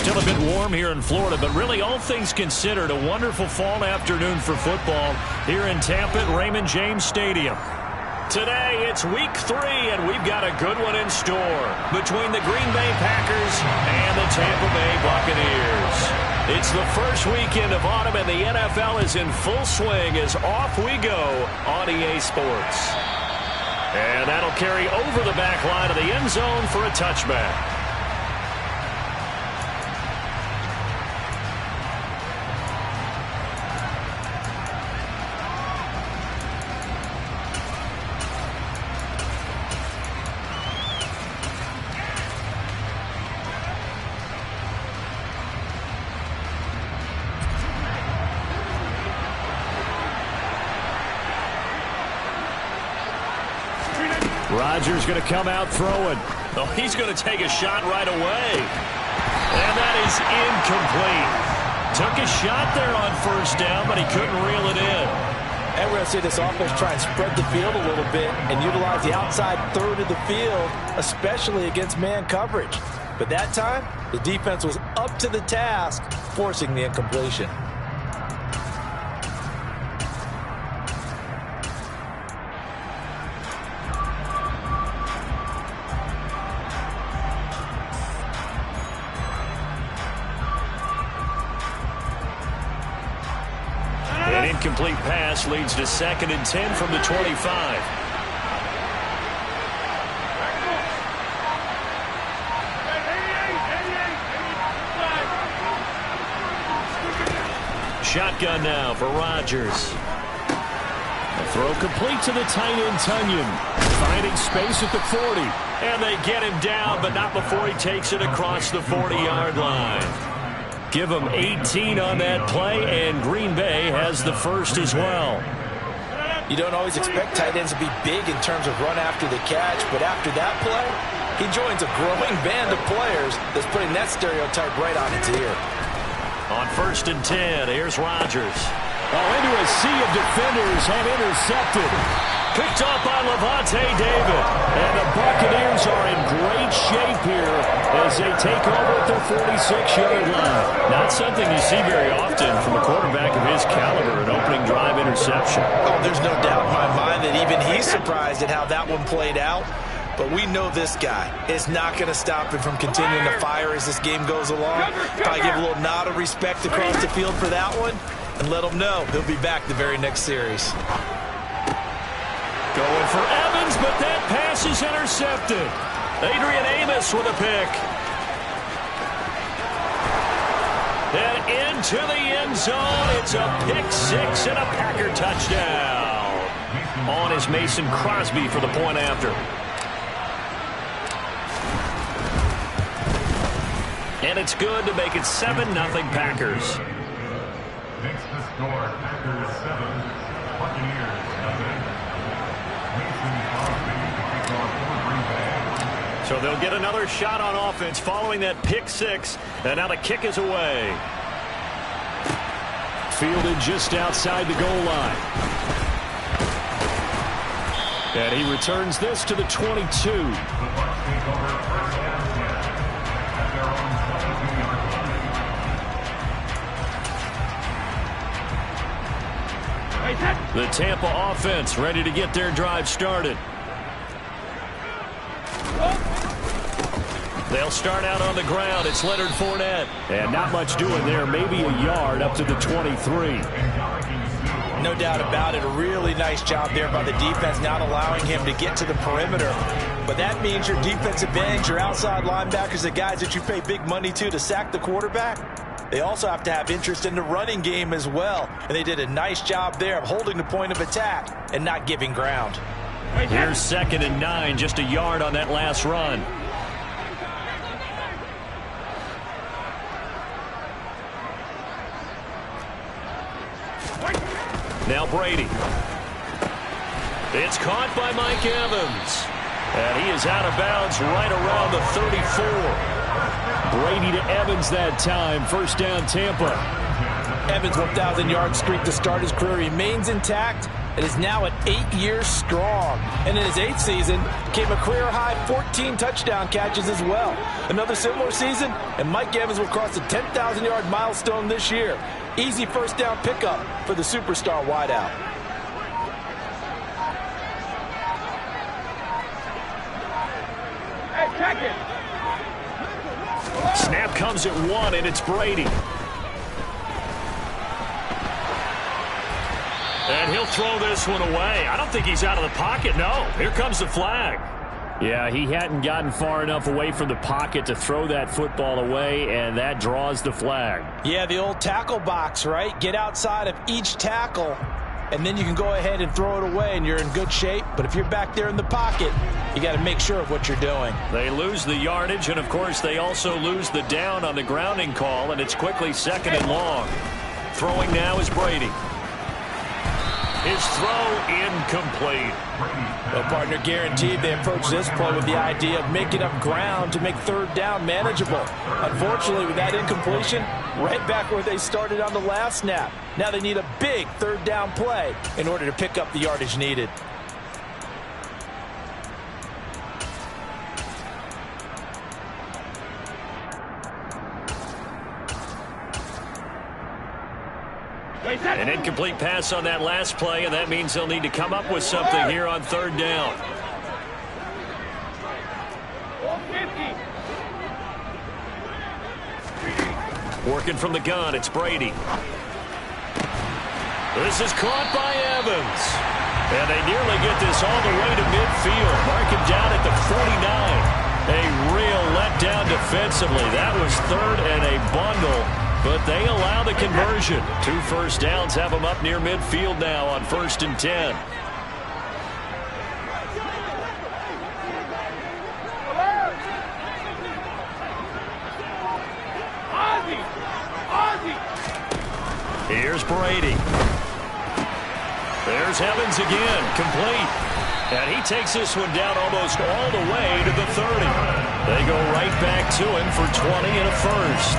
Still a bit warm here in Florida, but really all things considered, a wonderful fall afternoon for football here in Tampa at Raymond James Stadium. Today, it's week 3, and we've got a good one in store between the Green Bay Packers and the Tampa Bay Buccaneers. It's the first weekend of autumn, and the NFL is in full swing as off we go on EA Sports. And that'll carry over the back line of the end zone for a touchback. Rodgers going to come out throwing. Oh, he's going to take a shot right away. And that is incomplete. Took a shot there on first down, but he couldn't reel it in. And we're going to see this offense try and spread the field a little bit and utilize the outside third of the field, especially against man coverage. But that time, the defense was up to the task, forcing the incompletion. An incomplete pass leads to 2nd and 10 from the 25. Shotgun now for Rodgers. A throw complete to the tight end Tunyon. Finding space at the 40. And they get him down, but not before he takes it across the 40-yard line. Give them 18 on that play, and Green Bay has the first as well. You don't always expect tight ends to be big in terms of run after the catch, but after that play, he joins a growing band of players that's putting that stereotype right on its ear. On 1st and 10, here's Rodgers. Oh, into a sea of defenders and intercepted. Picked up by Levante David. And the Buccaneers are in great shape here as they take over at their 46-yard line. Not something you see very often from a quarterback of his caliber, an opening drive interception. Oh, there's no doubt in my mind that even he's surprised at how that one played out. But we know this guy is not going to stop him from continuing to fire as this game goes along. Probably give a little nod of respect across the field for that one and let him know he'll be back the very next series. Going for Evans, but that pass is intercepted. Adrian Amos with a pick. And into the end zone. It's a pick 6 and a Packer touchdown. On is Mason Crosby for the point after. And it's good to make it 7-0 Packers. Makes the score Packers 7, Buccaneers nothing. So they'll get another shot on offense following that pick 6. And now the kick is away. Fielded just outside the goal line. And he returns this to the 22. The Bucs take over 1st and 10 at their own 22-yard line. The Tampa offense ready to get their drive started. They'll start out on the ground. It's Leonard Fournette. And not much doing there. Maybe a yard up to the 23. No doubt about it. A really nice job there by the defense, not allowing him to get to the perimeter. But that means your defensive ends, your outside linebackers, the guys that you pay big money to sack the quarterback, they also have to have interest in the running game as well. And they did a nice job there of holding the point of attack and not giving ground. Here's 2nd and 9, just a yard on that last run. Now Brady. It's caught by Mike Evans. And he is out of bounds right around the 34. Brady to Evans that time. 1st down Tampa. Evans' 1,000-yard streak to start his career remains intact. and is now at 8 years strong. And in his 8th season, came a career-high 14 touchdown catches as well. Another similar season, and Mike Evans will cross the 10,000-yard milestone this year. Easy first down pickup for the superstar wideout. Hey, check it. Snap comes at 1, and it's Brady. And he'll throw this one away. I don't think he's out of the pocket, no. Here comes the flag. Yeah, he hadn't gotten far enough away from the pocket to throw that football away, and that draws the flag. Yeah, the old tackle box, right? Get outside of each tackle, and then you can go ahead and throw it away, and you're in good shape. But if you're back there in the pocket, you got to make sure of what you're doing. They lose the yardage, and, of course, they also lose the down on the grounding call, and it's quickly 2nd and long. Throwing now is Brady. His throw incomplete. Well, partner, guaranteed they approach this play with the idea of making up ground to make 3rd down manageable. Unfortunately, with that incompletion, right back where they started on the last snap. Now they need a big 3rd down play in order to pick up the yardage needed. An incomplete pass on that last play, and that means they'll need to come up with something here on 3rd down. Working from the gun, it's Brady. This is caught by Evans. And they nearly get this all the way to midfield. Mark him down at the 49. A real letdown defensively. That was 3rd and a bundle. But they allow the conversion. 2 first downs have them up near midfield now on 1st and 10. Here's Brady. There's Evans again, complete. And he takes this one down almost all the way to the 30. They go right back to him for 20 and a first.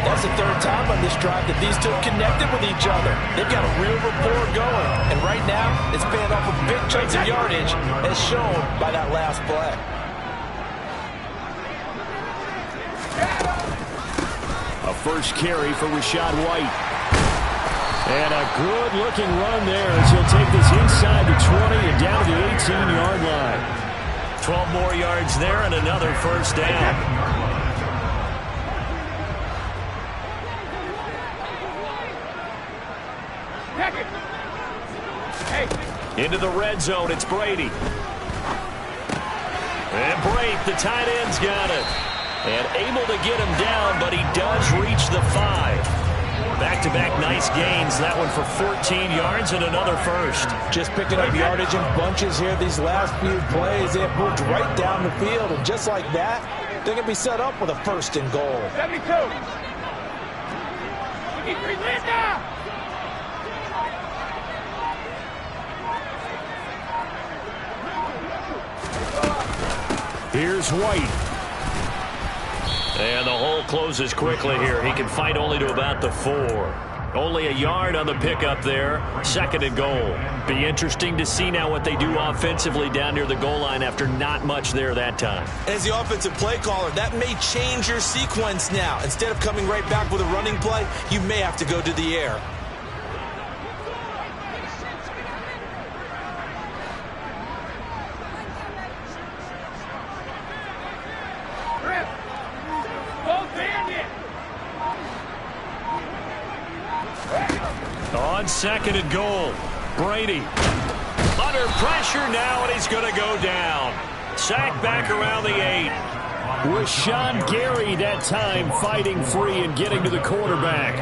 That's the 3rd time on this drive that these two connected with each other. They've got a real rapport going. And right now, it's paying off with big chunks of yardage, as shown by that last play. A first carry for Rachaad White. And a good-looking run there as he'll take this inside the 20 and down to the 18-yard line. 12 more yards there and another first down. Into the red zone, it's Brady. And Brate, the tight end's got it. And able to get him down, but he does reach the 5. Back-to-back nice gains. That one for 14 yards and another first. Just picking up yardage in bunches here these last few plays. They have moved right down the field, and just like that, they're going to be set up with a 1st and goal. 72. Linda! Here's White. And the hole closes quickly here. He can fight only to about the 4. Only a yard on the pickup there. 2nd and goal. Be interesting to see now what they do offensively down near the goal line after not much there that time. As the offensive play caller, that may change your sequence now. Instead of coming right back with a running play, you may have to go to the air. On 2nd and goal, Brady under pressure now, and he's going to go down. Sacked back around the 8. Rashawn Gary that time fighting free and getting to the quarterback.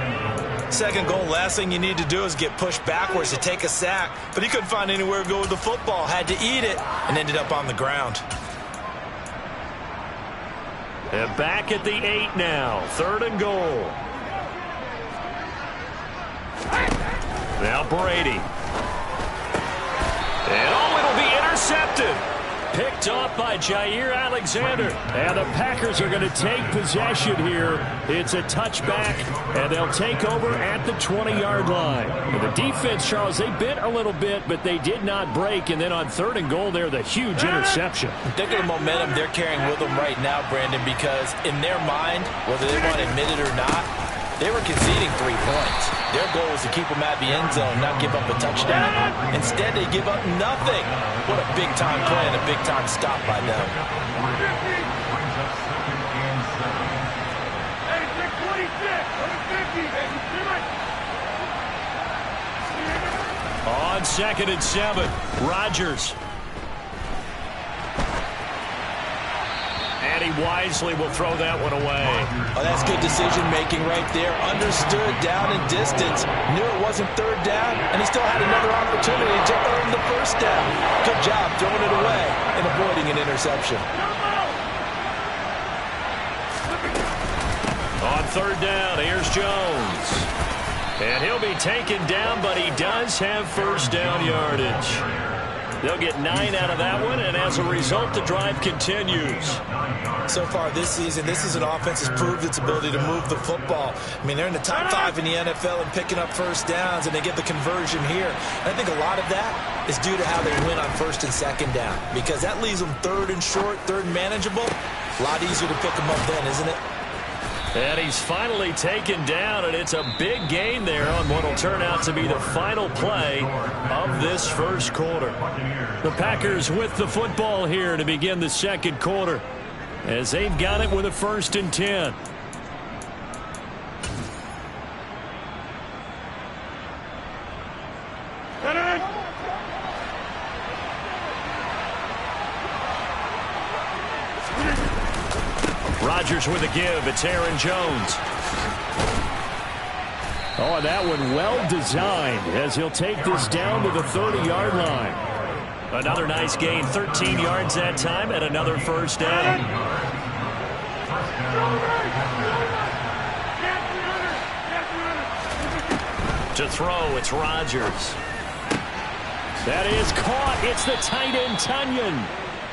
2nd goal, last thing you need to do is get pushed backwards to take a sack. But he couldn't find anywhere to go with the football. Had to eat it and ended up on the ground. And back at the 8 now. 3rd and goal. Now Brady. And it'll be intercepted. picked off by Jair Alexander. And the Packers are going to take possession here. It's a touchback, and they'll take over at the 20-yard line. And the defense, Charles, they bit a little bit, but they did not break. And then on 3rd and goal there, the huge interception. Think of the momentum they're carrying with them right now, Brandon, because in their mind, whether they want to admit it or not, they were conceding 3 points. Their goal was to keep them at the end zone, not give up a touchdown. Instead, they give up nothing. What a big-time play and a big-time stop by them. On 2nd and 7, Rodgers. And he wisely will throw that one away. Oh, that's good decision-making right there. Understood down and distance. Knew it wasn't 3rd down, and he still had another opportunity to earn the 1st down. Good job throwing it away and avoiding an interception. On 3rd down, here's Jones. And he'll be taken down, but he does have 1st down yardage. They'll get 9 out of that one, and as a result, the drive continues. So far this season, this is an offense that's proved its ability to move the football. I mean, they're in the top 5 in the NFL and picking up 1st downs, and they get the conversion here. And I think a lot of that is due to how they win on 1st and 2nd down, because that leaves them 3rd and short, 3rd and manageable. A lot easier to pick them up then, isn't it? And he's finally taken down, and it's a big gain there on what will turn out to be the final play of this 1st quarter. The Packers with the football here to begin the 2nd quarter, as they've got it with a 1st and 10. Rodgers with a give. It's Aaron Jones. Oh, and that one well designed as he'll take this down to the 30-yard line. Another nice gain, 13 yards that time, and another 1st down. To throw, it's Rodgers. That is caught. It's the tight end, Tunyon.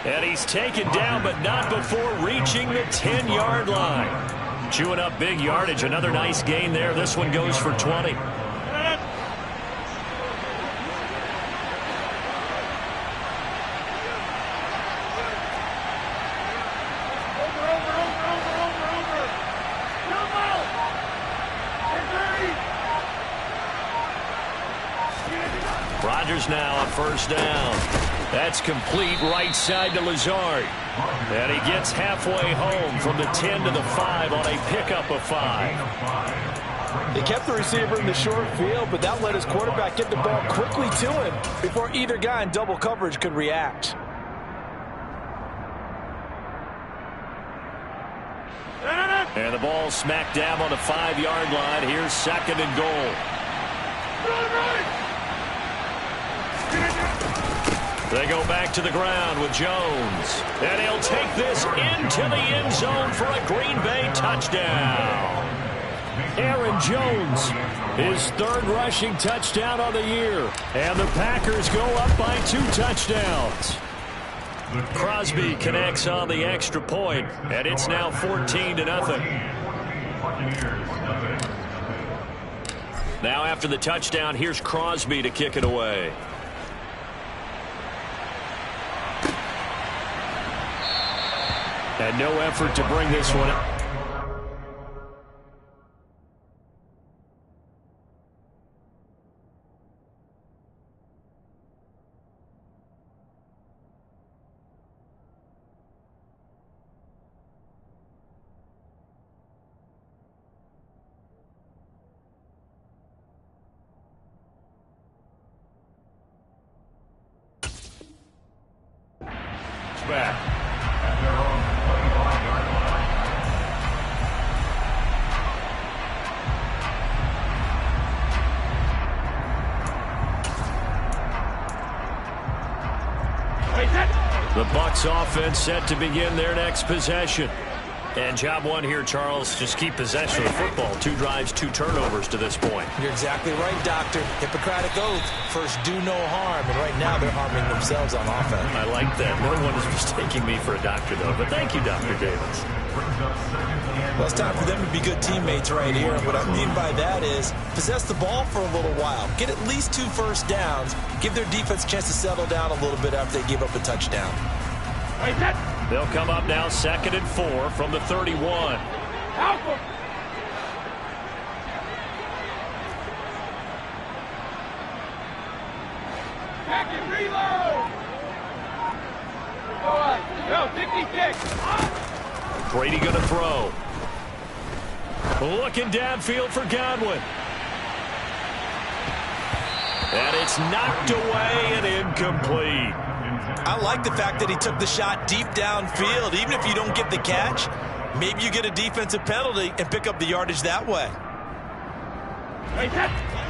And he's taken down, but not before reaching the 10-yard line. Chewing up big yardage. Another nice gain there. This one goes for 20. Rodgers now on 1st down. That's complete right side to Lazard. And he gets halfway home from the 10 to the 5 on a pickup of 5. They kept the receiver in the short field, but that let his quarterback get the ball quickly to him before either guy in double coverage could react. And the ball smack dab on the 5-yard line. Here's 2nd and goal. They go back to the ground with Jones. And he'll take this into the end zone for a Green Bay touchdown. Aaron Jones, his 3rd rushing touchdown on the year. And the Packers go up by 2 touchdowns. Crosby connects on the extra point, and it's now 14-0. Now after the touchdown, here's Crosby to kick it away. And no effort to bring this one up. Back. The Bucs offense set to begin their next possession. And job one here, Charles, just keep possession of the football. 2 drives, 2 turnovers to this point. You're exactly right, Doctor. Hippocratic oath. First, do no harm. And right now, they're harming themselves on offense. I like that. No one is mistaking me for a doctor, though. But thank you, Dr. Davis. Well, it's time for them to be good teammates right here. And what I mean by that is possess the ball for a little while. Get at least 2 first downs. Give their defense a chance to settle down a little bit after they give up a touchdown. They'll come up now 2nd and 4 from the 31. Back and reload. Go, 66. Brady going to throw. Looking downfield for Godwin. And it's knocked away and incomplete. I like the fact that he took the shot deep downfield. Even if you don't get the catch, maybe you get a defensive penalty and pick up the yardage that way.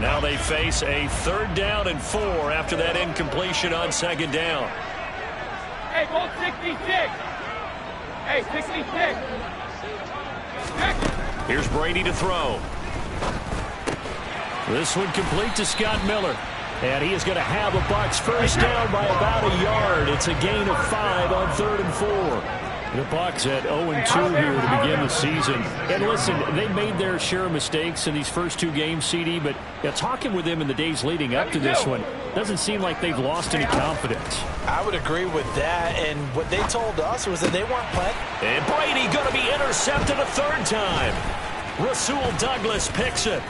Now they face a 3rd down and 4 after that incompletion on 2nd down. Hey, ball 66. Hey, 66. Here's Brady to throw. This one complete to Scott Miller. And he is going to have a Bucs first down by about a yard. It's a gain of 5 on 3rd and 4. The Bucs at 0-2 here to begin the season. And listen, they made their share of mistakes in these first 2 games, CD, but talking with them in the days leading up to this one, doesn't seem like they've lost any confidence. I would agree with that, and what they told us was that they weren't playing. And Brady going to be intercepted a 3rd time. Rasul Douglas picks it.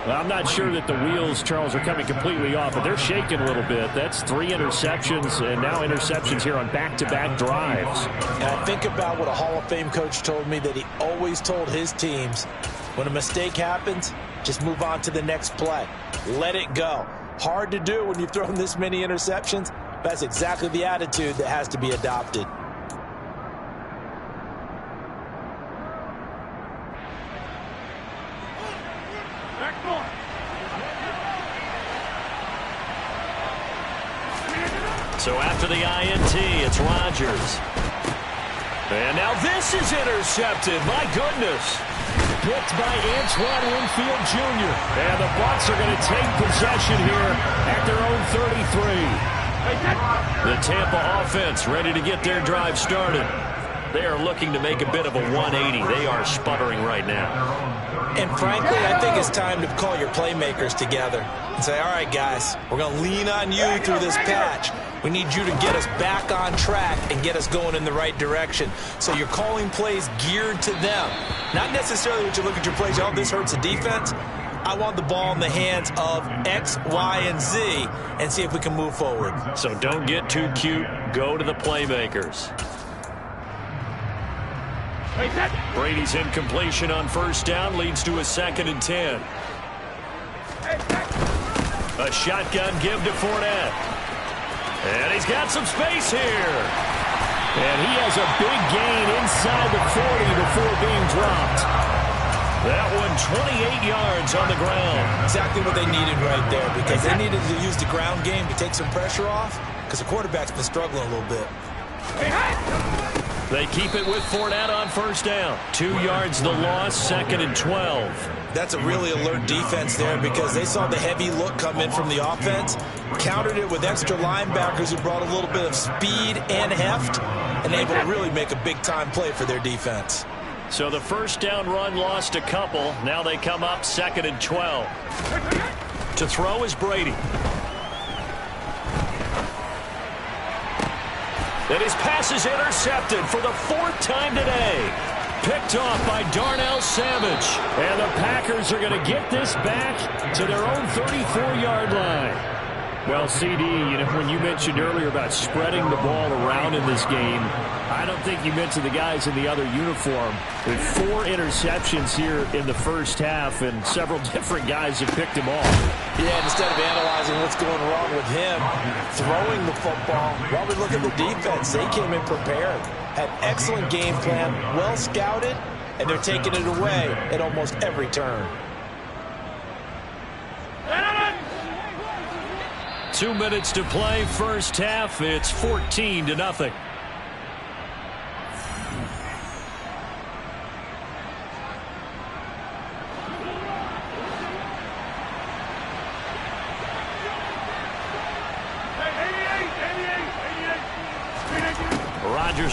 Well, I'm not sure that the wheels, Charles, are coming completely off, but they're shaking a little bit. That's 3 interceptions, and now interceptions here on back-to-back drives. And I think about what a Hall of Fame coach told me, that he always told his teams, when a mistake happens, just move on to the next play. Let it go. Hard to do when you've thrown this many interceptions. That's exactly the attitude that has to be adopted. So after the INT, it's Rodgers. And now this is intercepted. My goodness. Picked by Antoine Winfield Jr. And the Bucs are going to take possession here at their own 33. The Tampa offense ready to get their drive started. They are looking to make a bit of a 180. They are sputtering right now. And frankly, I think it's time to call your playmakers together and say, all right, guys, we're going to lean on you through this patch. We need you to get us back on track and get us going in the right direction. So you're calling plays geared to them. Not necessarily when you look at your plays, oh, this hurts the defense. I want the ball in the hands of X, Y, and Z and see if we can move forward. So don't get too cute. Go to the playmakers. Brady's incompletion on 1st down leads to a 2nd and 10. A shotgun give to Fournette. And he's got some space here. And he has a big gain inside the 40 before being dropped. That one 28 yards on the ground. Exactly what they needed right there, because they needed to use the ground game to take some pressure off, because the quarterback's been struggling a little bit. They keep it with Fournette on 1st down. 2 yards the loss, 2nd and 12. That's a really alert defense there, because they saw the heavy look come in from the offense, countered it with extra linebackers who brought a little bit of speed and heft, and able to really make a big-time play for their defense. So the 1st down run lost a couple. Now they come up 2nd and 12. To throw is Brady. And his pass is intercepted for the 4th time today. Picked off by Darnell Savage. And the Packers are going to get this back to their own 34-yard line. Well, CD, when you mentioned earlier about spreading the ball around in this game, I don't think you mentioned the guys in the other uniform. With 4 interceptions here in the 1st half, and several different guys have picked him off. Yeah, instead of analyzing what's going wrong with him, throwing the football, while we look at the defense, they came in prepared. Had excellent game plan, well scouted, and they're taking it away at almost every turn. 2 minutes to play, 1st half. It's 14-0.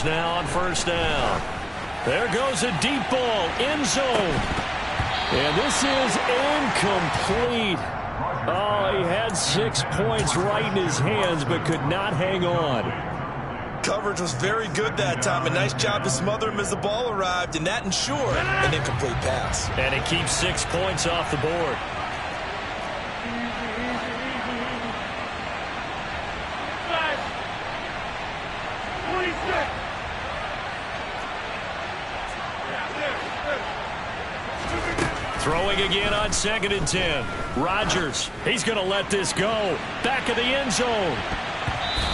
Chargers now on first down. There goes a deep ball, end zone. And this is incomplete. Oh, he had 6 points right in his hands, but could not hang on. Coverage was very good that time. A nice job to smother him as the ball arrived, and that ensured an incomplete pass. And it keeps 6 points off the board. Throwing again on 2nd and 10. Rodgers, he's going to let this go. Back of the end zone.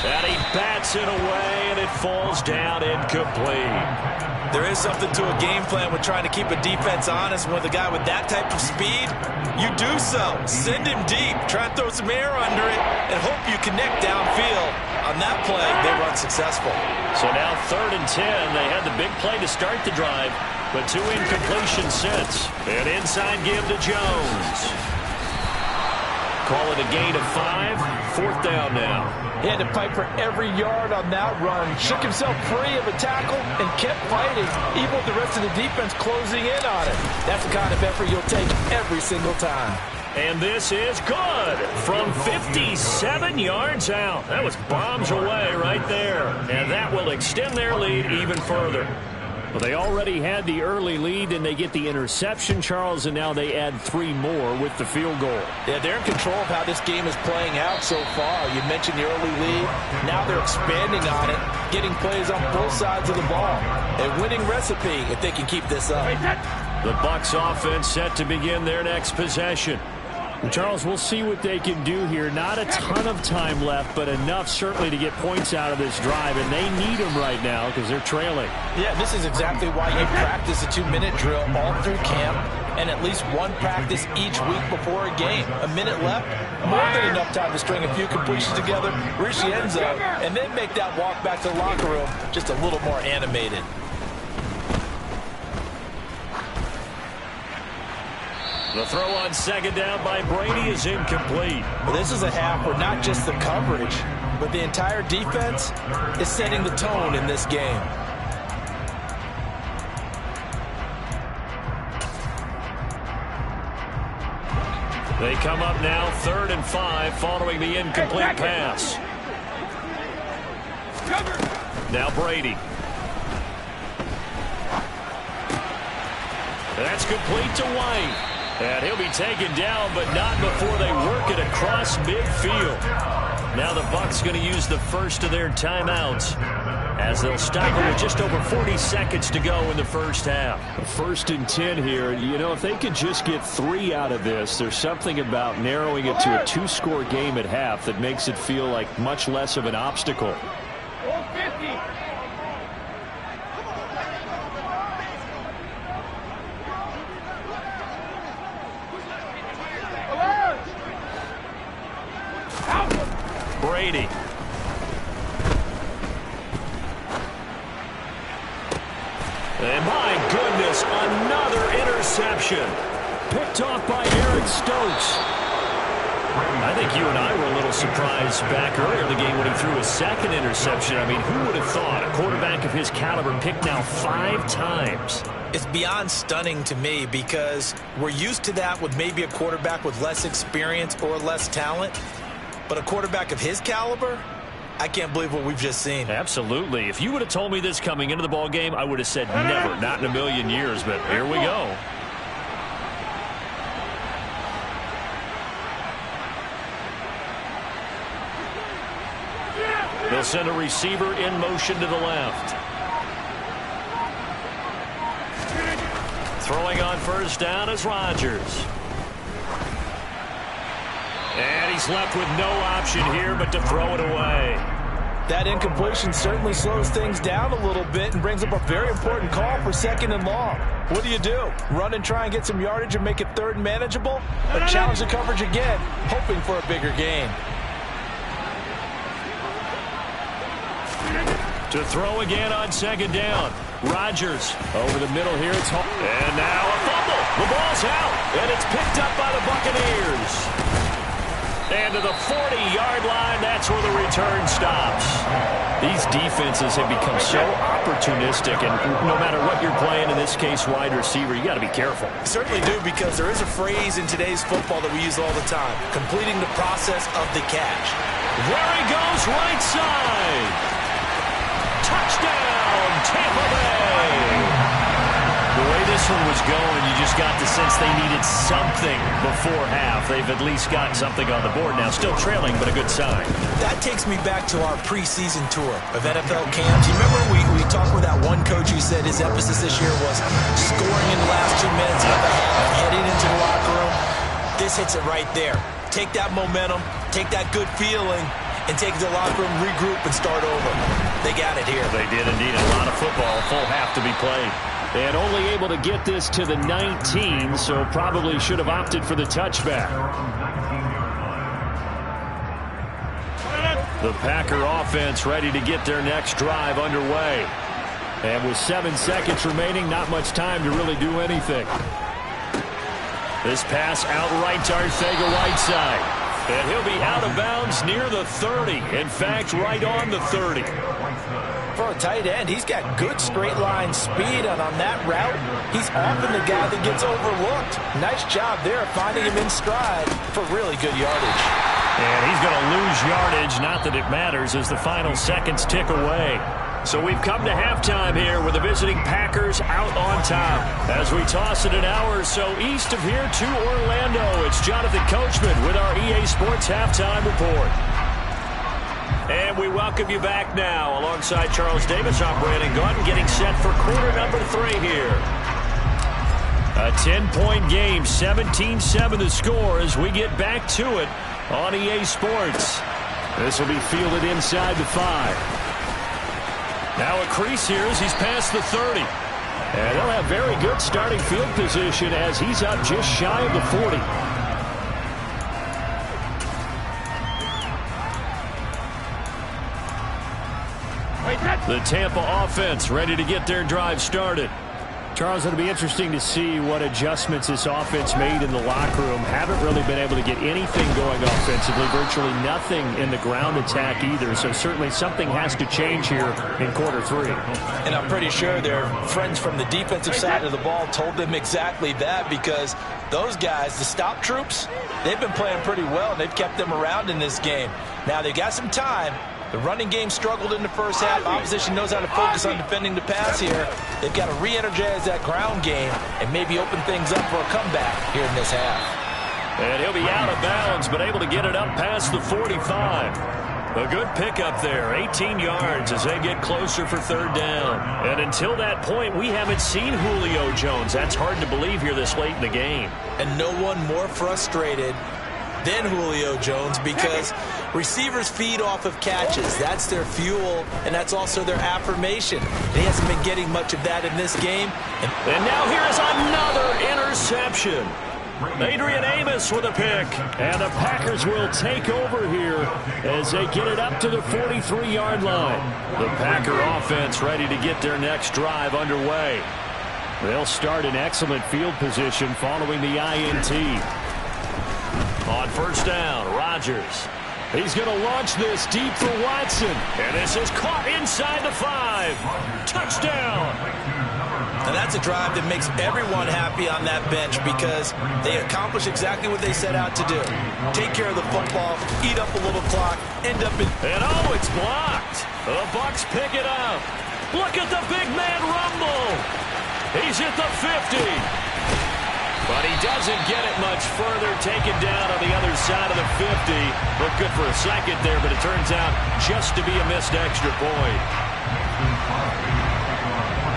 And he bats it away, and it falls down incomplete. There is something to a game plan with trying to keep a defense honest. With a guy with that type of speed, you do so. Send him deep. Try and throw some air under it and hope you connect downfield. On that play, they were unsuccessful. So now 3rd and 10. They had the big play to start the drive, but 2 incompletions since. An inside give to Jones. Call it a gain of 5. 4th down now. He had to fight for every yard on that run. Shook himself free of a tackle and kept fighting, even with the rest of the defense closing in on it. That's the kind of effort you'll take every single time. And this is good from 57 yards out. That was bombs away right there. And that will extend their lead even further. Well, they already had the early lead, and they get the interception, Charles, and now they add 3 more with the field goal. Yeah, they're in control of how this game is playing out so far. You mentioned the early lead. Now they're expanding on it, getting plays on both sides of the ball. A winning recipe if they can keep this up. The Bucs offense set to begin their next possession. Charles, we'll see what they can do here. Not a ton of time left, but enough certainly to get points out of this drive, and they need them right now because they're trailing. Yeah, this is exactly why you practice a 2-minute drill all through camp and at least one practice each week before a game. A minute left, more than enough time to string a few completions together, reach the end zone, and then make that walk back to the locker room just a little more animated. The throw on 2nd down by Brady is incomplete. Well, this is a half where not just the coverage, but the entire defense is setting the tone in this game. They come up now 3rd and 5 following the incomplete pass. Now Brady. That's complete to White. And he'll be taken down, but not before they work it across midfield. Now the Bucs going to use the first of their timeouts as they'll stop it with just over 40 seconds to go in the first half. 1st and 10 here. You know, if they could just get 3 out of this, there's something about narrowing it to a 2-score game at half that makes it feel like much less of an obstacle. Brady. And my goodness, another interception. Picked off by Eric Stokes. I think you and I were a little surprised back earlier in the game when he threw his 2nd interception. I mean, who would have thought a quarterback of his caliber picked now 5 times? It's beyond stunning to me because we're used to that with maybe a quarterback with less experience or less talent. But a quarterback of his caliber, I can't believe what we've just seen. Absolutely. If you would have told me this coming into the ball game, I would have said never, not in a million years. But here we go. They'll send a receiver in motion to the left. Throwing on first down is Rodgers. And he's left with no option here but to throw it away. That incompletion certainly slows things down a little bit and brings up a very important call for 2nd and long. What do? Run and try and get some yardage and make it 3rd and manageable? Or challenge the coverage again, hoping for a bigger gain? To throw again on 2nd down. Rodgers over the middle here. It's home. And now a fumble. The ball's out. And it's picked up by the Buccaneers. And to the 40-yard line, that's where the return stops. These defenses have become so opportunistic, and no matter what you're playing, in this case, wide receiver, you got to be careful. Certainly do, because there is a phrase in today's football that we use all the time: completing the process of the catch. There he goes, right side. Touchdown, Tampa Bay. The way this one was going, you just got the sense they needed something before half. They've at least got something on the board now. Still trailing, but a good sign. That takes me back to our preseason tour of NFL camps. You remember we talked with that one coach who said his emphasis this year was scoring in the last 2 minutes of the half, heading into the locker room. This hits it right there. Take that momentum, take that good feeling, and take it to the locker room, regroup, and start over. They got it here. They did indeed. A lot of football, full half to be played. And only able to get this to the 19, so probably should have opted for the touchback. The Packer offense ready to get their next drive underway. And with 7 seconds remaining, not much time to really do anything. This pass outright to Arcega-Whiteside. And he'll be out of bounds near the 30. In fact, right on the 30. For a tight end, he's got good straight line speed, and on that route, he's often the guy that gets overlooked. Nice job there finding him in stride for really good yardage. And he's going to lose yardage, not that it matters, as the final seconds tick away. So we've come to halftime here with the visiting Packers out on top. As we toss it an hour or so east of here to Orlando, it's Jonathan Coachman with our EA Sports Halftime Report. And we welcome you back now. Alongside Charles Davis, I'm Brandon Gunn, getting set for quarter number 3 here. A 10-point game, 17-7 the score as we get back to it on EA Sports. This will be fielded inside the 5. Now a crease here as he's past the 30. And they'll have very good starting field position as he's up just shy of the 40. The Tampa offense ready to get their drive started. Charles, it'll be interesting to see what adjustments this offense made in the locker room. Haven't really been able to get anything going offensively. Virtually nothing in the ground attack either. So certainly something has to change here in quarter 3. And I'm pretty sure their friends from the defensive side of the ball told them exactly that, because those guys, the stop troops, they've been playing pretty well, and they've kept them around in this game. Now they've got some time. The running game struggled in the first half. Opposition knows how to focus on defending the pass here. They've got to re-energize that ground game and maybe open things up for a comeback here in this half. And he'll be out of bounds, but able to get it up past the 45. A good pickup there, 18 yards as they get closer for 3rd down. And until that point, we haven't seen Julio Jones. That's hard to believe here this late in the game. And no one more frustrated than Julio Jones, because receivers feed off of catches. That's their fuel, and that's also their affirmation. He hasn't been getting much of that in this game. And now here is another interception. Adrian Amos with a pick. And the Packers will take over here as they get it up to the 43-yard line. The Packer offense ready to get their next drive underway. They'll start in excellent field position following the INT. On 1st down, Rodgers. He's going to launch this deep for Watson. And this is caught inside the 5. Touchdown. And that's a drive that makes everyone happy on that bench, because they accomplish exactly what they set out to do. Take care of the football, eat up a little clock, end up in... And oh, it's blocked. The Bucs pick it up. Look at the big man rumble. He's at the 50. But he doesn't get it much further, taken down on the other side of the 50. Looked good for a second there, but it turns out just to be a missed extra point.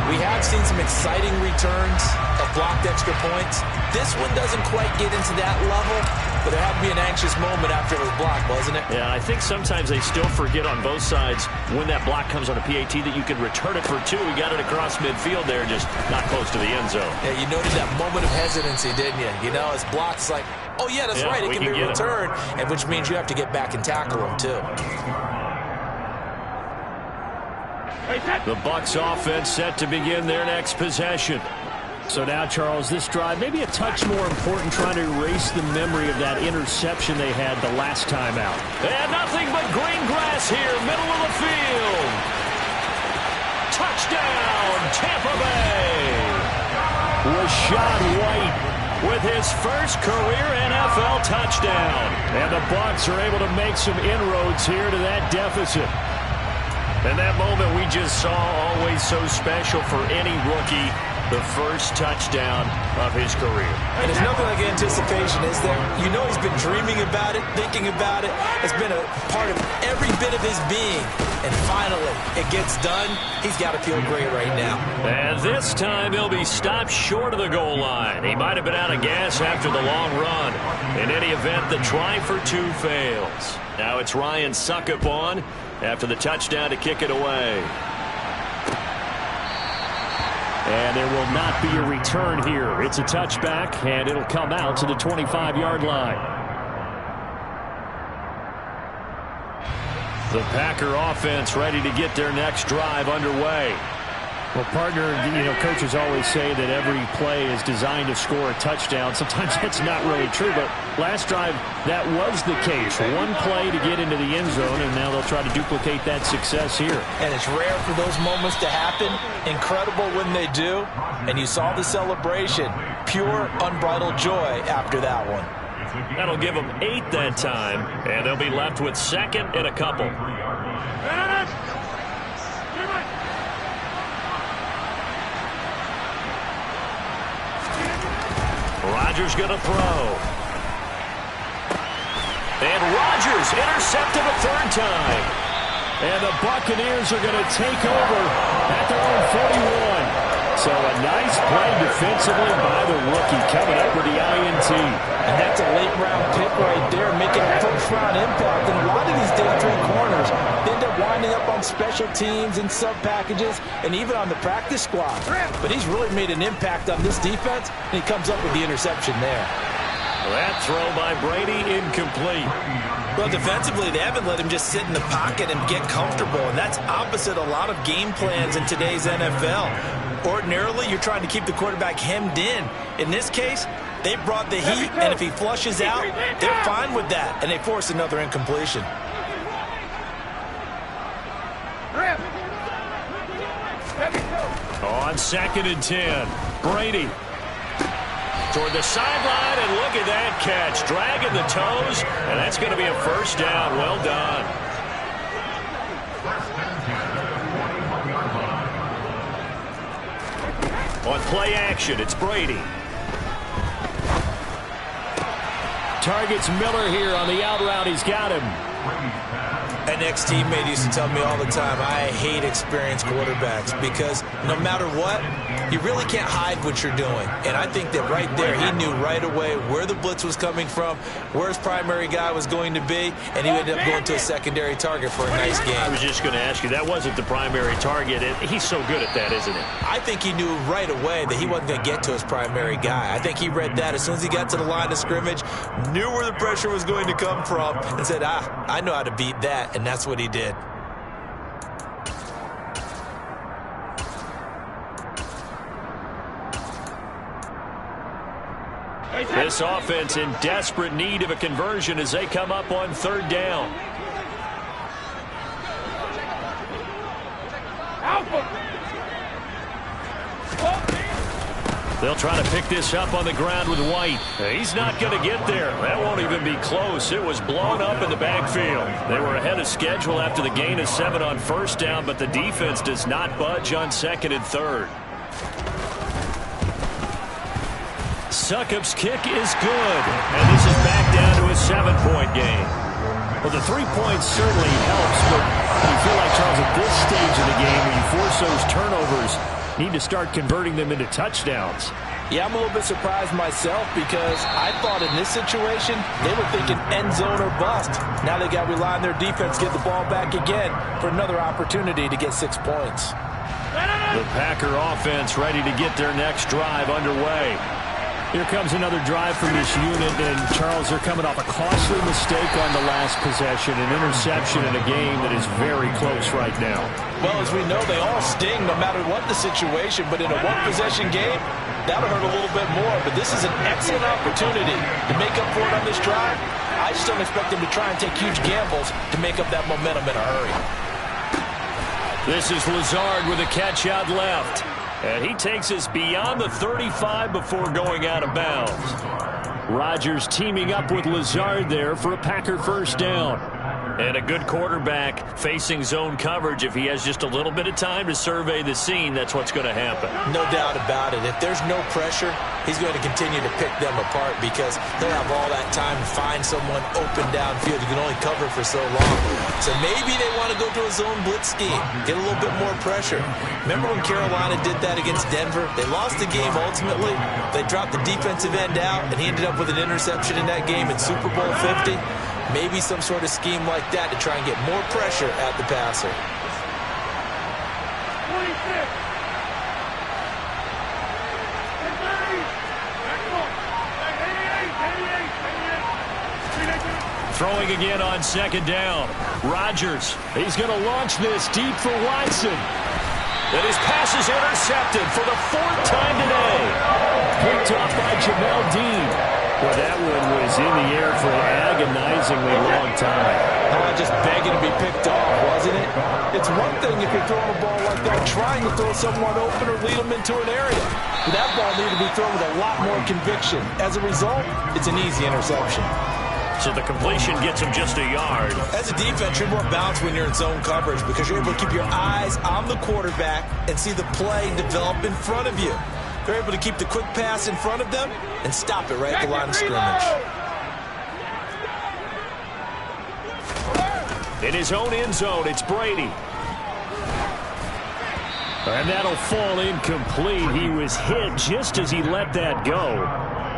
We have seen some exciting returns of blocked extra points. This one doesn't quite get into that level, but there had to be an anxious moment after it was blocked, wasn't it? Yeah, I think sometimes they still forget on both sides when that block comes on a PAT that you can return it for 2. We got it across midfield there, just not close to the end zone. Yeah, you noted that moment of hesitancy, didn't you? You know, as blocked, it's like, oh, yeah, that's right, it can be returned, and which means you have to get back and tackle him, too. The Bucs offense set to begin their next possession. So now, Charles, this drive maybe a touch more important, trying to erase the memory of that interception they had the last time out. And nothing but green grass here, middle of the field. Touchdown, Tampa Bay. Rashad White with his first career NFL touchdown. And the Bucs are able to make some inroads here to that deficit. And that moment we just saw, always so special for any rookie. The first touchdown of his career. And there's nothing like anticipation, is there? You know he's been dreaming about it, thinking about it. It's been a part of every bit of his being. And finally, it gets done. He's got to feel great right now. And this time he'll be stopped short of the goal line. He might have been out of gas after the long run. In any event, the try for two fails. Now it's Ryan Succop on after the touchdown to kick it away. And there will not be a return here. It's a touchback, and it'll come out to the 25-yard line. The Packer offense ready to get their next drive underway. Well, partner, coaches always say that every play is designed to score a touchdown. Sometimes that's not really true, but last drive, that was the case. One play to get into the end zone, and now they'll try to duplicate that success here. And it's rare for those moments to happen. Incredible when they do. And you saw the celebration. Pure, unbridled joy after that one. That'll give them 8 that time, and they'll be left with second and a couple. Rodgers going to throw. And Rodgers intercepted a third time. And the Buccaneers are going to take over at their own 41. So a nice play defensively by the rookie, coming up with the INT. And that's a late-round pick right there, making a first-round impact. And a lot of these day three corners end up winding up on special teams and sub-packages and even on the practice squad. But he's really made an impact on this defense, and he comes up with the interception there. That throw by Brady incomplete. Well, defensively, they haven't let him just sit in the pocket and get comfortable, and that's opposite a lot of game plans in today's NFL. Ordinarily, you're trying to keep the quarterback hemmed in. In this case, they brought the heat, and if he flushes out, they're fine with that, and they force another incompletion. On 2nd and 10, Brady toward the sideline, and look at that catch. Dragging the toes, and that's going to be a first down. Well done. On play action, it's Brady. Targets Miller here on the out route. He's got him. An ex-teammate used to tell me all the time, I hate experienced quarterbacks because no matter what, you really can't hide what you're doing. And I think that right there, he knew right away where the blitz was coming from, where his primary guy was going to be, and he ended up going to a secondary target for a nice game. I was just going to ask you, that wasn't the primary target. He's so good at that, isn't he? I think he knew right away that he wasn't going to get to his primary guy. I think he read that as soon as he got to the line of scrimmage, knew where the pressure was going to come from, and said, I know how to beat that, and that's what he did. This offense in desperate need of a conversion as they come up on 3rd down. They'll try to pick this up on the ground with White. He's not going to get there. That won't even be close. It was blown up in the backfield. They were ahead of schedule after the gain of 7 on 1st down, but the defense does not budge on 2nd and 3rd. Succop's kick is good, and this is back down to a 7-point game. Well, the 3 points certainly helps, but you feel like, Charles, at this stage of the game, when you force those turnovers, need to start converting them into touchdowns. Yeah, I'm a little bit surprised myself because I thought in this situation they were thinking end zone or bust. Now they got to rely on their defense, get the ball back again for another opportunity to get 6 points. The Packer offense ready to get their next drive underway. Here comes another drive from this unit, and Charles, they're coming off a costly mistake on the last possession, an interception in a game that is very close right now. Well, as we know, they all sting no matter what the situation, but in a one-possession game, that'll hurt a little bit more. But this is an excellent opportunity to make up for it on this drive. I just don't expect them to try and take huge gambles to make up that momentum in a hurry. This is Lazard with a catch out left. And he takes us beyond the 35 before going out of bounds. Rodgers teaming up with Lazard there for a Packer first down. And a good quarterback facing zone coverage. If he has just a little bit of time to survey the scene, that's what's going to happen. No doubt about it. If there's no pressure, he's going to continue to pick them apart because he'll have all that time to find someone open downfield. You can only cover for so long. So maybe they want to go to a zone blitz scheme, get a little bit more pressure. Remember when Carolina did that against Denver? They lost the game ultimately. They dropped the defensive end out, and he ended up with an interception in that game in Super Bowl 50. Maybe some sort of scheme like that to try and get more pressure at the passer. 26. Throwing again on second down. Rodgers, he's going to launch this deep for Watson. And his pass is intercepted for the fourth time today. Picked off by Jamel Dean. Well, that one was in the air for an agonizingly long time. Oh, just begging to be picked off, wasn't it? It's one thing if you're throwing a ball like that, trying to throw someone open or lead them into an area. But that ball needed to be thrown with a lot more conviction. As a result, it's an easy interception. So the completion gets him just a yard. As a defense, you're more balanced when you're in zone coverage because you're able to keep your eyes on the quarterback and see the play develop in front of you. They're able to keep the quick pass in front of them and stop it right at the line of scrimmage. In his own end zone, it's Brady. And that'll fall incomplete. He was hit just as he let that go.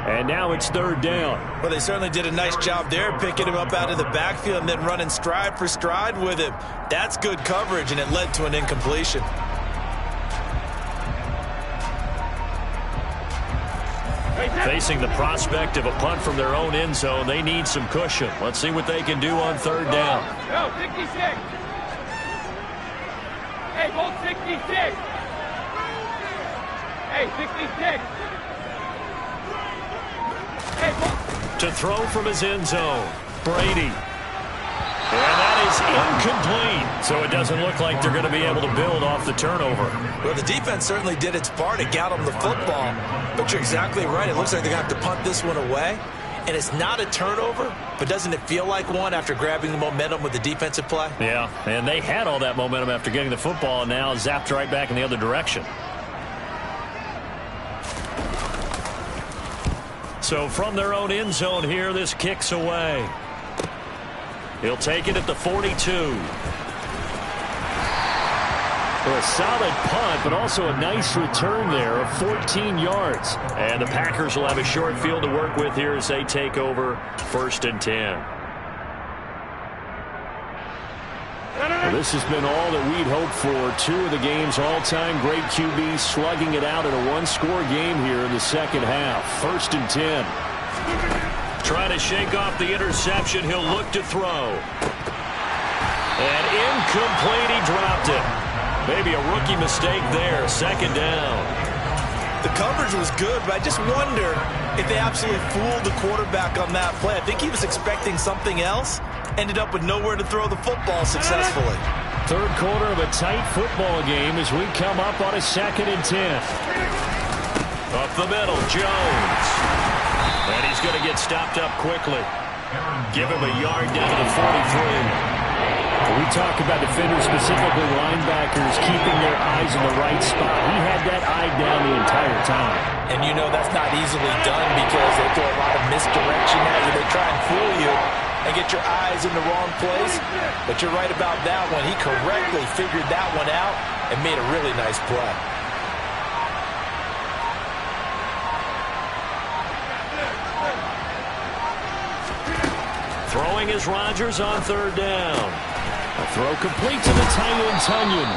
And now it's third down. Well, they certainly did a nice job there, picking him up out of the backfield and then running stride for stride with him. That's good coverage, and it led to an incompletion. Facing the prospect of a punt from their own end zone, they need some cushion. Let's see what they can do on third down. Go, 66. Hey, go 66. Hey, 66. Hey, go. To throw from his end zone, Brady. And that is incomplete. So it doesn't look like they're going to be able to build off the turnover. Well, the defense certainly did its part. It got them the football. But you're exactly right. It looks like they're going to have to punt this one away. And it's not a turnover, but doesn't it feel like one after grabbing the momentum with the defensive play? Yeah, and they had all that momentum after getting the football and now zapped right back in the other direction. So from their own end zone here, this kicks away. He'll take it at the 42. Well, a solid punt, but also a nice return there of 14 yards. And the Packers will have a short field to work with here as they take over 1st and 10. Well, this has been all that we'd hoped for. Two of the game's all-time great QBs slugging it out in a one-score game here in the second half. 1st and 10. Trying to shake off the interception. He'll look to throw. And incomplete. He dropped it. Maybe a rookie mistake there. 2nd down. The coverage was good, but I just wonder if they absolutely fooled the quarterback on that play. I think he was expecting something else. Ended up with nowhere to throw the football successfully. Third quarter of a tight football game as we come up on a 2nd and 10. Up the middle, Jones. And he's going to get stopped up quickly. Give him a yard down to the 43. We talk about defenders, specifically linebackers, keeping their eyes in the right spot. He had that eye down the entire time. And you know that's not easily done because they throw a lot of misdirection at you. They try and fool you and get your eyes in the wrong place. But you're right about that one. He correctly figured that one out and made a really nice play. Throwing is Rodgers on 3rd down. A throw complete to the tight end, Tunyon.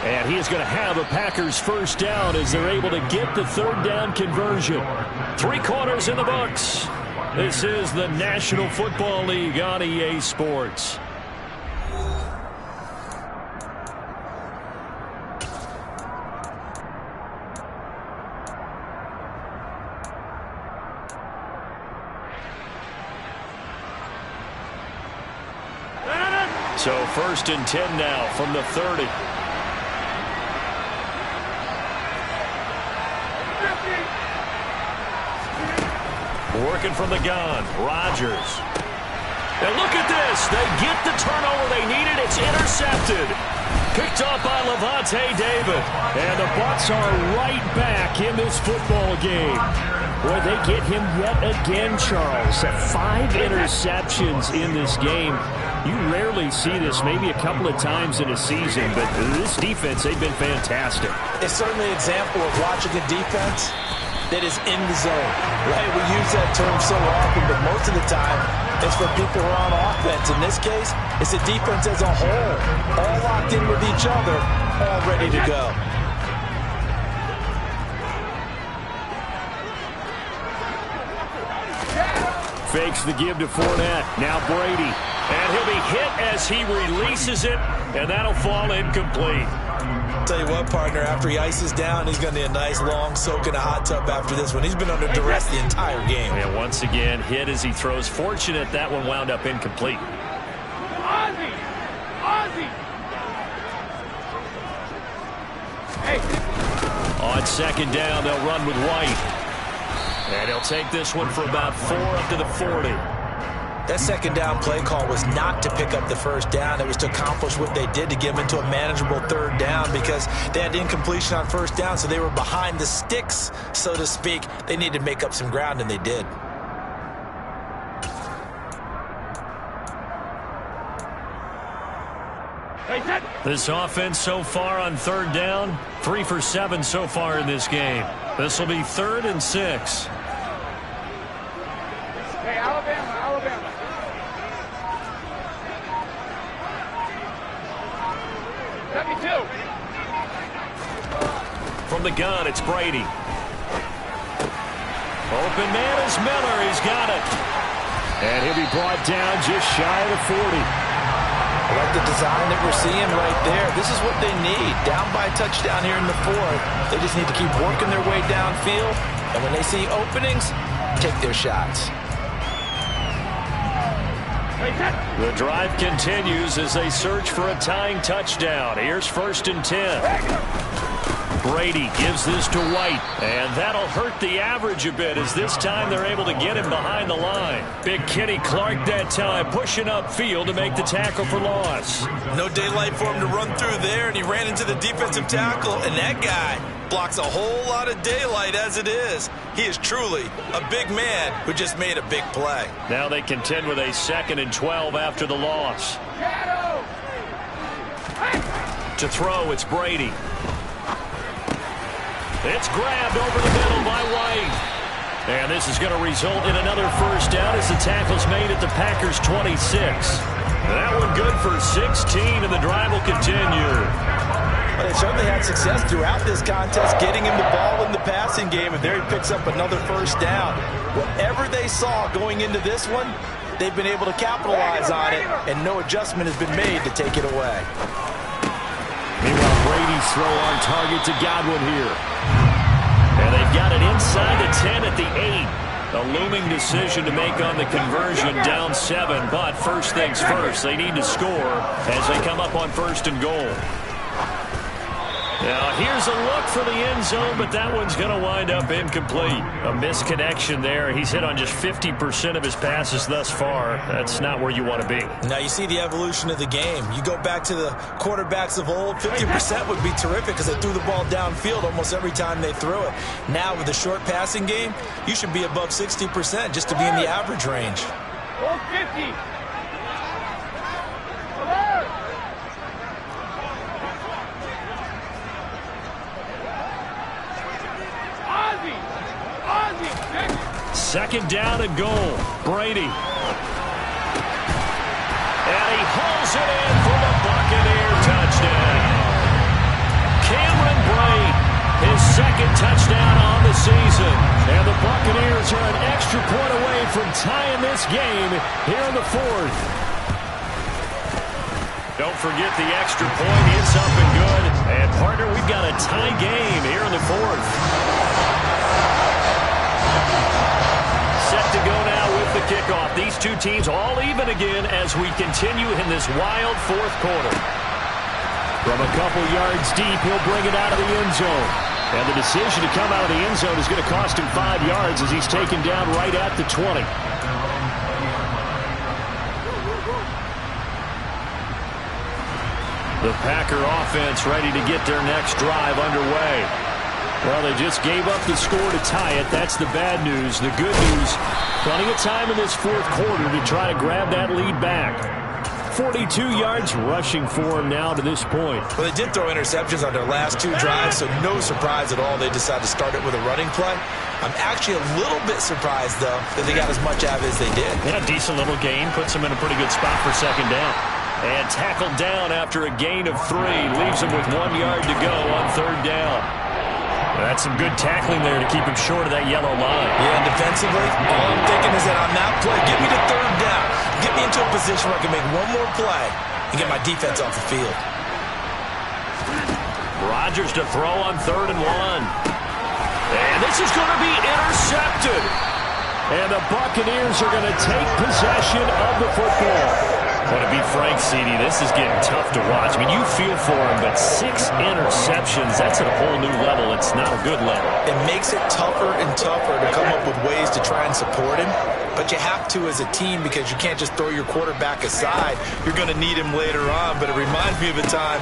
And he is going to have a Packers first down as they're able to get the third down conversion. 3 quarters in the books. This is the National Football League on EA Sports. So 1st and 10 now from the 30. Working from the gun, Rodgers. And look at this. They get the turnover they needed. It's intercepted. Picked off by Levante David. And the Bucs are right back in this football game. Boy, they get him yet again, Charles. 5 interceptions in this game. You rarely see this, maybe a couple of times in a season, but this defense, they've been fantastic. It's certainly an example of watching a defense that is in the zone, right? We use that term so often, but most of the time, it's for people who are on offense. In this case, it's a defense as a whole, all locked in with each other, all ready to go. Fakes the give to Fournette. Now Brady. And he'll be hit as he releases it, and that'll fall incomplete. Tell you what, partner, after he ices down, he's going to need a nice long soak in a hot tub after this one. He's been under duress the entire game. And once again, hit as he throws. Fortunate that one wound up incomplete. Ozzie! Ozzie! Hey! On 2nd down, they'll run with White. And he'll take this one for about 4 up to the 40. That 2nd down play call was not to pick up the 1st down. It was to accomplish what they did to get them into a manageable 3rd down because they had incompletion on 1st down, so they were behind the sticks, so to speak. They needed to make up some ground, and they did. This offense so far on 3rd down, 3 for 7 so far in this game. This will be 3rd and 6. Hey, Alabama, Alabama. From the gun, it's Brady. Open man is Miller. He's got it. And he'll be brought down just shy of the 40. I like the design that we're seeing right there. This is what they need. Down by a touchdown here in the 4th. They just need to keep working their way downfield. And when they see openings, take their shots. The drive continues as they search for a tying touchdown. Here's 1st and 10. Brady gives this to White, and that'll hurt the average a bit as this time they're able to get him behind the line. Big Kenny Clark that time pushing upfield to make the tackle for loss. No daylight for him to run through there, and he ran into the defensive tackle, and that guy blocks a whole lot of daylight as it is. He is truly a big man who just made a big play. Now they contend with a 2nd and 12 after the loss. To throw, it's Brady. It's grabbed over the middle by White. And this is going to result in another 1st down as the tackle's made at the Packers' 26. That one good for 16, and the drive will continue. But they certainly had success throughout this contest, getting him the ball in the passing game, and there he picks up another 1st down. Whatever they saw going into this one, they've been able to capitalize on it, and no adjustment has been made to take it away. Meanwhile, Brady's throw on target to Godwin here. And they've got it inside the 10 at the 8. A looming decision to make on the conversion, down 7. But first things first, they need to score as they come up on 1st and goal. Now, here's a look for the end zone, but that one's going to wind up incomplete. A misconnection there. He's hit on just 50% of his passes thus far. That's not where you want to be. Now, you see the evolution of the game. You go back to the quarterbacks of old, 50% would be terrific because they threw the ball downfield almost every time they threw it. Now, with the short passing game, you should be above 60% just to be in the average range. 50. Second down and goal. Brady. And he hauls it in for the Buccaneer touchdown. second touchdown on the season. And the Buccaneers are an extra point away from tying this game here in the fourth. Don't forget the extra point. It's up and good. And, partner, we've got a tie game here in the fourth. Set to go now with the kickoff. These two teams all even again as we continue in this wild fourth quarter. From a couple yards deep, he'll bring it out of the end zone. And the decision to come out of the end zone is going to cost him 5 yards as he's taken down right at the 20. The Packer offense ready to get their next drive underway. Well, they just gave up the score to tie it. That's the bad news. The good news, plenty of time in this fourth quarter to try to grab that lead back. 42 yards rushing for him now to this point. Well, they did throw interceptions on their last two drives, so no surprise at all they decided to start it with a running play. I'm actually a little bit surprised, though, that they got as much out of it as they did. Yeah, a decent little gain. Puts them in a pretty good spot for second down. And tackled down after a gain of 3. Leaves him with 1 yard to go on third down. That's some good tackling there to keep him short of that yellow line. Yeah, and defensively, all I'm thinking is that on that play, get me to third down. Get me into a position where I can make one more play and get my defense off the field. Rodgers to throw on 3rd and 1. And this is going to be intercepted. And the Buccaneers are going to take possession of the football. But to be frank, CD, this is getting tough to watch. I mean, you feel for him, but 6 interceptions, that's at a whole new level. It's not a good level. It makes it tougher and tougher to come up with ways to try and support him. But you have to as a team because you can't just throw your quarterback aside. You're going to need him later on. But it reminds me of a time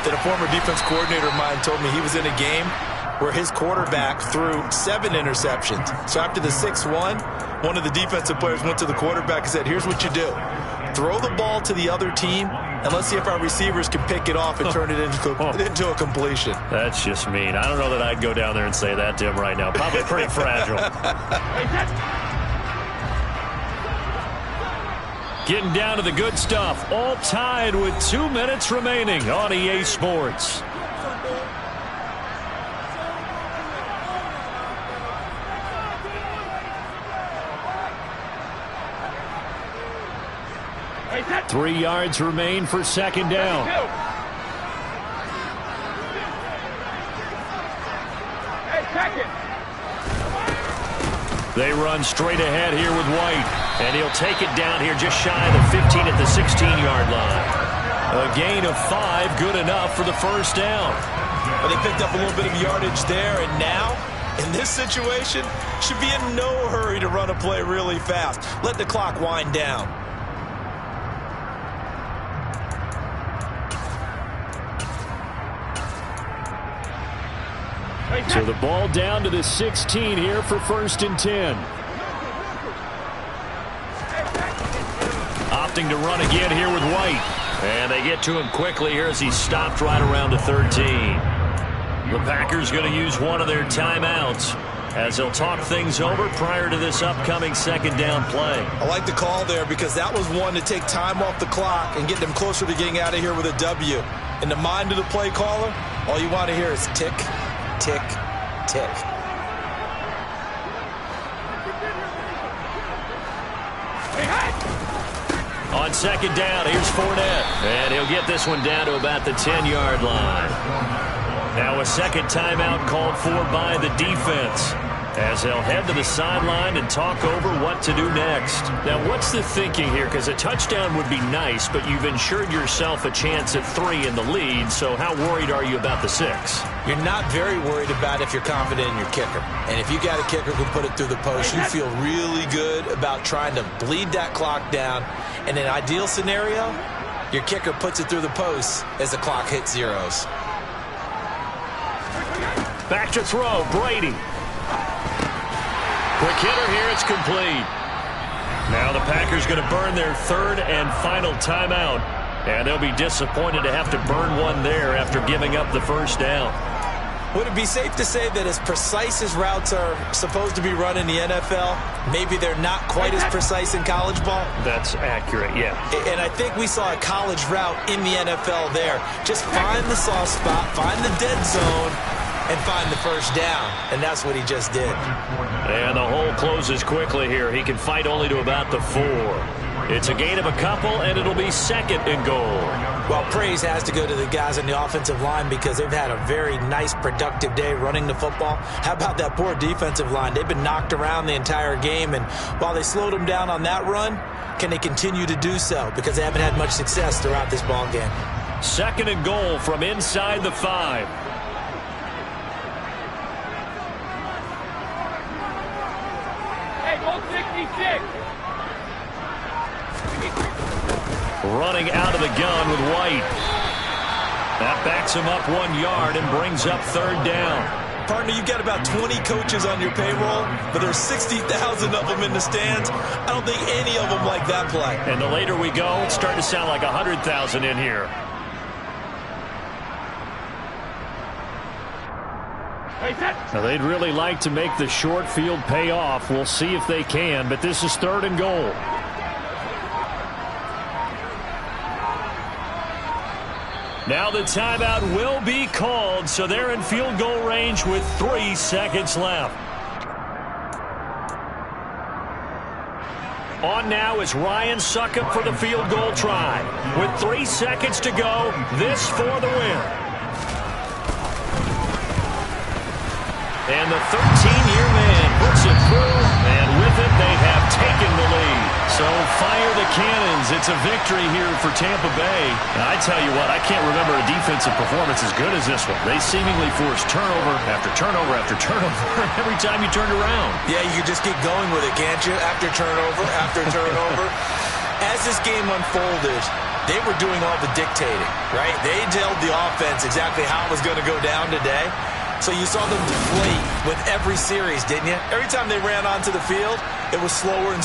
that a former defense coordinator of mine told me he was in a game where his quarterback threw 7 interceptions. So after the 6th one of the defensive players went to the quarterback and said, here's what you do. Throw the ball to the other team, and let's see if our receivers can pick it off and turn it into a completion. That's just mean. I don't know that I'd go down there and say that to him right now. Probably pretty fragile. Getting down to the good stuff. All tied with 2 minutes remaining on EA Sports. Hey, 3 yards remain for second down. Hey, second. They run straight ahead here with White. And he'll take it down here just shy of the 15 at the 16-yard line. A gain of 5, good enough for the first down. Well, they picked up a little bit of yardage there, and now, in this situation, should be in no hurry to run a play really fast. Let the clock wind down. So the ball down to the 16 here for 1st and 10. Opting to run again here with White. And they get to him quickly here as he stopped right around the 13. The Packers going to use one of their timeouts as they'll talk things over prior to this upcoming second down play. I like the call there because that was one to take time off the clock and get them closer to getting out of here with a W. In the mind of the play caller, all you want to hear is tick, tick, tick. On second down, here's Fournette. And he'll get this one down to about the 10-yard line. Now a second timeout called for by the defense as they'll head to the sideline and talk over what to do next. Now, what's the thinking here? Because a touchdown would be nice, but you've ensured yourself a chance at 3 in the lead, so how worried are you about the 6? You're not very worried about if you're confident in your kicker. And if you got a kicker who put it through the post, you feel really good about trying to bleed that clock down. In an ideal scenario, your kicker puts it through the post as the clock hits zeros. Back to throw, Brady. Quick hitter here, it's complete. Now the Packers going to burn their 3rd and final timeout. And they'll be disappointed to have to burn one there after giving up the first down. Would it be safe to say that as precise as routes are supposed to be run in the NFL, maybe they're not quite as precise in college ball? That's accurate, yeah. And I think we saw a college route in the NFL there. Just find the soft spot, find the dead zone, and find the first down, and that's what he just did. And the hole closes quickly here. He can fight only to about the 4. It's a gain of a couple, and it'll be 2nd and goal. Well, praise has to go to the guys on the offensive line because they've had a very nice, productive day running the football. How about that poor defensive line? They've been knocked around the entire game, and while they slowed them down on that run, can they continue to do so? Because they haven't had much success throughout this ball game. 2nd and goal from inside the 5. Hey, goal 66. Running out of the gun with White. That backs him up 1 yard and brings up 3rd down. Partner, you've got about 20 coaches on your payroll, but there's 60,000 of them in the stands. I don't think any of them like that play. And the later we go, it's starting to sound like 100,000 in here. Now, they'd really like to make the short field pay off. We'll see if they can, but this is 3rd and goal. Now the timeout will be called, so they're in field goal range with 3 seconds left. On now is Ryan Suckup for the field goal try. With 3 seconds to go, this for the win. And the 13-year man puts it through, and with it they have taken the lead. So fire the cannons. It's a victory here for Tampa Bay. And I tell you what, I can't remember a defensive performance as good as this one. They seemingly forced turnover after turnover after turnover every time you turned around. Yeah, you could just keep going with it, can't you? After turnover, after turnover. As this game unfolded, they were doing all the dictating, right? They told the offense exactly how it was going to go down today. So you saw them deflate with every series, didn't you? Every time they ran onto the field, it was slower and